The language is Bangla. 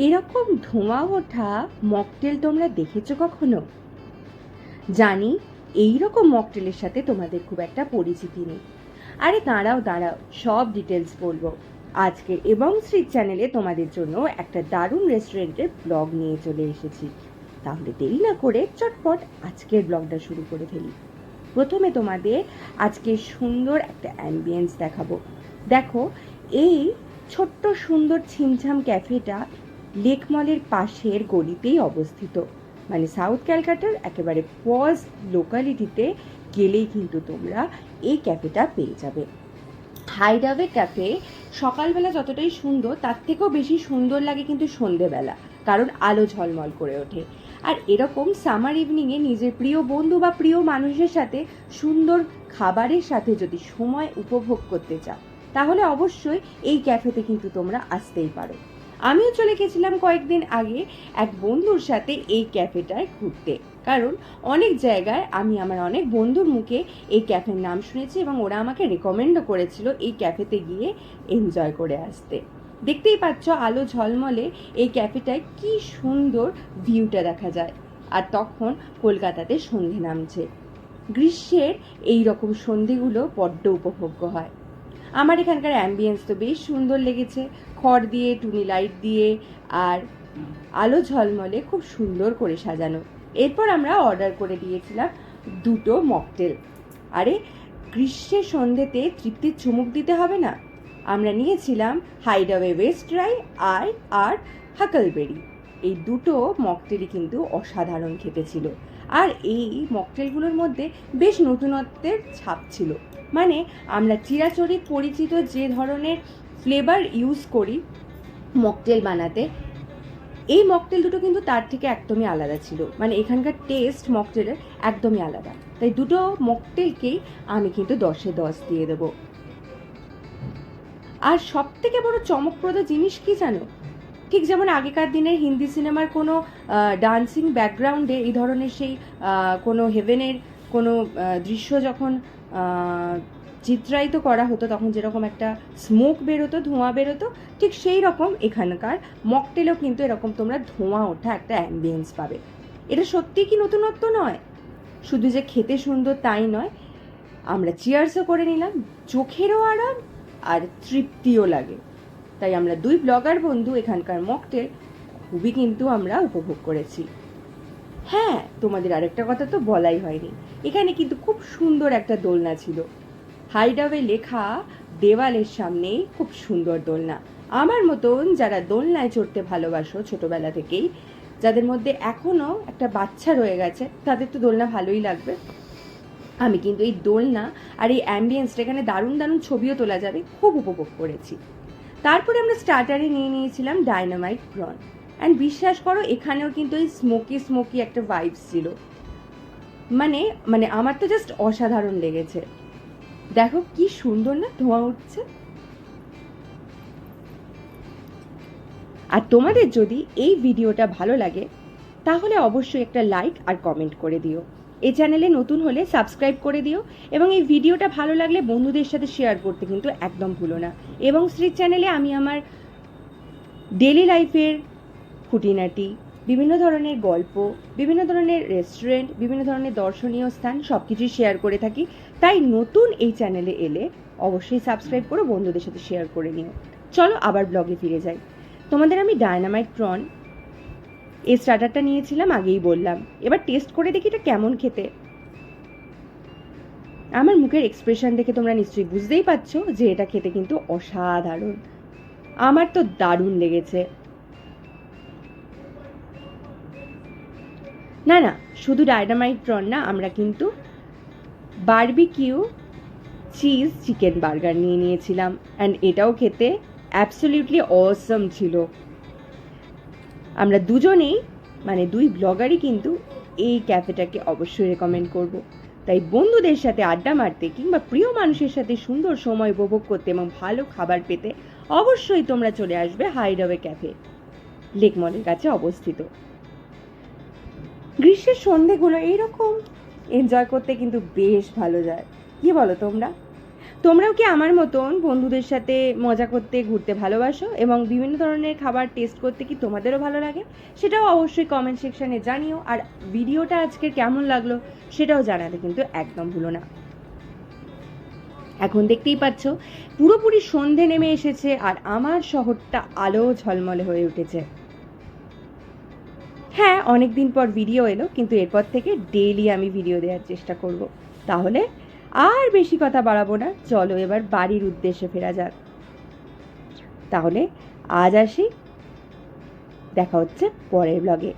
এরকম ধোঁয়া ওঠা মকটেল তোমরা দেখেছো কখনো? জানি এই রকম মকটেলের সাথে তোমাদের খুব একটা পরিচিতি নেই। আরে দাঁড়াও দাঁড়াও, সব ডিটেলস বলবো। আজকের এবং শ্রী চ্যানেলে তোমাদের জন্য একটা দারুণ রেস্টুরেন্টের ব্লগ নিয়ে চলে এসেছি। তাহলে দেরি না করে চটপট আজকের ব্লগটা শুরু করে ফেলি। প্রথমে তোমাদের আজকে সুন্দর একটা অ্যাম্বিয়েন্স দেখাবো। দেখো, এই ছোট্ট সুন্দর ছিমছাম ক্যাফেটা লেক মলের পাশের গলিতেই অবস্থিত। মানে সাউথ ক্যালকাটার একেবারে পজ লোকালিটিতে গেলেই কিন্তু তোমরা এই ক্যাফেটা পেয়ে যাবে। হাইডাওয়ে ক্যাফে সকালবেলা যতটাই সুন্দর, তার থেকেও বেশি সুন্দর লাগে কিন্তু সন্ধেবেলা, কারণ আলো ঝলমল করে ওঠে। আর এরকম সামার ইভিনিংয়ে নিজের প্রিয় বন্ধু বা প্রিয় মানুষের সাথে সুন্দর খাবারের সাথে যদি সময় উপভোগ করতে চাও, তাহলে অবশ্যই এই ক্যাফেতে কিন্তু তোমরা আসতেই পারো। আমিও চলে গেছিলাম কয়েকদিন আগে এক বন্ধুর সাথে এই ক্যাফেটায় ঘুরতে, কারণ অনেক জায়গায় আমি আমার অনেক বন্ধুর মুখে এই ক্যাফের নাম শুনেছি এবং ওরা আমাকে রেকমেন্ডও করেছিল এই ক্যাফেতে গিয়ে এনজয় করে আসতে। দেখতেই পাচ্ছ আলো ঝলমলে এই ক্যাফেটায় কি সুন্দর ভিউটা দেখা যায়। আর তখন কলকাতাতে সন্ধে নামছে। গ্রীষ্মের এই রকম সন্ধেগুলো বড্ড উপভোগ্য হয়। আমার এখানকার অ্যাম্বিয়েন্স তো বেশ সুন্দর লেগেছে, খড় দিয়ে, টুনি লাইট দিয়ে আর আলো ঝলমলে খুব সুন্দর করে সাজানো। এরপর আমরা অর্ডার করে দিয়েছিলাম দুটো মকটেল। আরে গ্রীষ্মের সন্ধেতে তৃপ্তির চুমুক দিতে হবে না? আমরা নিয়েছিলাম হাইডাওয়ে ওয়েস্ট ড্রাই আর হাকলবেরি। এই দুটো মকটেলই কিন্তু অসাধারণ খেতে ছিল। আর এই মকটেলগুলোর মধ্যে বেশ নতুনত্বের ছাপ ছিল। মানে আমরা চিরাচরিত পরিচিত যে ধরনের ফ্লেভার ইউজ করি মকটেল বানাতে, এই মকটেল দুটো কিন্তু তার থেকে একদমই আলাদা ছিল। মানে এখানকার টেস্ট মকটেলের একদমই আলাদা। তাই দুটো মকটেলকেই আমি কিন্তু 10-এ 10 দিয়ে দেবো। আর সব থেকে বড় চমকপ্রদ জিনিস কি জানো? ঠিক যেমন আগেকার দিনের হিন্দি সিনেমার কোনো ডান্সিং ব্যাকগ্রাউন্ডে এই ধরনের সেই কোনো হেভেনের কোনো দৃশ্য যখন চিত্রায়িত করা হতো, তখন যেরকম একটা স্মোক বেরোতো, ধোঁয়া বেরোতো, ঠিক সেই রকম এখানকার মকটেলেও কিন্তু এরকম তোমরা ধোঁয়া ওঠা একটা অ্যাম্বিয়েন্স পাবে। এটা সত্যিই কি নতুনত্ব নয়? শুধু যে খেতে সুন্দর তাই নয়, আমরা চিয়ার্সও করে নিলাম, চোখেরও আরাম আর তৃপ্তিও লাগে। তাই আমরা দুই ব্লগার বন্ধু এখানকার মকটেল খুবই কিন্তু আমরা উপভোগ করেছি। হ্যাঁ, তোমাদের আরেকটা কথা তো বলাই হয়নি, এখানে কিন্তু খুব সুন্দর একটা দোলনা ছিল। হাইডাওয়ে লেখা দেওয়ালের সামনেই খুব সুন্দর দোলনা। আমার মতন যারা দোলনায় চড়তে ভালোবাসো ছোটবেলা থেকেই, যাদের মধ্যে এখনও একটা বাচ্চা রয়ে গেছে, তাদের তো দোলনা ভালোই লাগবে। আমি কিন্তু এই দোলনা আর এই অ্যাম্বিয়েন্সটা, এখানে দারুণ দারুণ ছবিও তোলা যাবে, খুব উপভোগ করেছি। তারপরে আমরা স্টার্টারে নিয়ে নিয়েছিলাম ডায়নামাইট প্রন। অ্যান্ড বিশ্বাস করো, এখানেও কিন্তু এই স্মোকি স্মোকি একটা ভাইবস ছিল। মানে মানে আমার তো জাস্ট অসাধারণ লেগেছে। দেখো কি সুন্দর না ধোঁয়া উঠছে। আর তোমাদের যদি এই ভিডিওটা ভালো লাগে, তাহলে অবশ্যই একটা লাইক আর কমেন্ট করে দিও। এই চ্যানেলে নতুন হলে সাবস্ক্রাইব করে দিও, এবং এই ভিডিওটা ভালো লাগলে বন্ধুদের সাথে শেয়ার করতে কিন্তু একদম ভুলো না। এবং শ্রী চ্যানেলে আমি আমার ডেলি লাইফের খুঁটিনাটি, বিভিন্ন ধরনের গল্প, বিভিন্ন ধরনের রেস্টুরেন্ট, বিভিন্ন ধরনের দর্শনীয় স্থান সব কিছুই শেয়ার করে থাকি। তাই নতুন এই চ্যানেলে এলে অবশ্যই সাবস্ক্রাইব করো, বন্ধুদের সাথে শেয়ার করে নিও। চলো আবার ব্লগে ফিরে যাই। তোমাদের আমি ডায়নামাইট প্রন এই স্টার্টারটা নিয়েছিলাম, আগেই বললাম। এবার টেস্ট করে দেখি এটা কেমন খেতে। আমার মুখের এক্সপ্রেশন দেখে তোমরা নিশ্চয়ই বুঝতেই পারছো যে এটা খেতে কিন্তু অসাধারণ। আমার তো দারুণ লেগেছে। না না, শুধু ডায়নামাইট প্রন না, আমরা কিন্তু বারবিকিউ চিজ চিকেন বার্গার নিয়ে নিয়েছিলাম, অ্যান্ড এটাও খেতে অ্যাবসলিউটলি অসম ছিল। আমরা দুজনেই, মানে দুই ব্লগারই কিন্তু এই ক্যাফেটাকে অবশ্যই রেকমেন্ড করব। তাই বন্ধুদের সাথে আড্ডা মারতে কিংবা প্রিয় মানুষের সাথে সুন্দর সময় উপভোগ করতে এবং ভালো খাবার পেতে অবশ্যই তোমরা চলে আসবে হাইডাওয়ে ক্যাফে, লেক মলের কাছে অবস্থিত। গ্রীষ্মের সন্ধেগুলো এইরকম এনজয় করতে কিন্তু বেশ ভালো যায়, কি বলো তোমরা? তোমরাও কি আমার মতন বন্ধুদের সাথে মজা করতে ঘুরতে ভালোবাসো এবং বিভিন্ন ধরনের খাবার টেস্ট করতে কি তোমাদেরও ভালো লাগে? সেটাও অবশ্যই কমেন্ট সেকশানে জানিও। আর ভিডিওটা আজকের কেমন লাগলো সেটাও জানাতে কিন্তু একদম ভুলো না। এখন দেখতেই পাচ্ছ পুরোপুরি সন্ধে নেমে এসেছে আর আমার শহরটা আলো ঝলমলে হয়ে উঠেছে। হ্যাঁ, অনেক দিন পর ভিডিও এলো, কিন্তু এরপর থেকে ডেইলি আমি ভিডিও দেওয়ার চেষ্টা করব। তাহলে আর বেশি কথা বাড়াবো না, চলো এবার বাড়ির উদ্দেশ্যে ফেরা যাক। তাহলে আজ আসি, দেখা হচ্ছে পরের ব্লগে।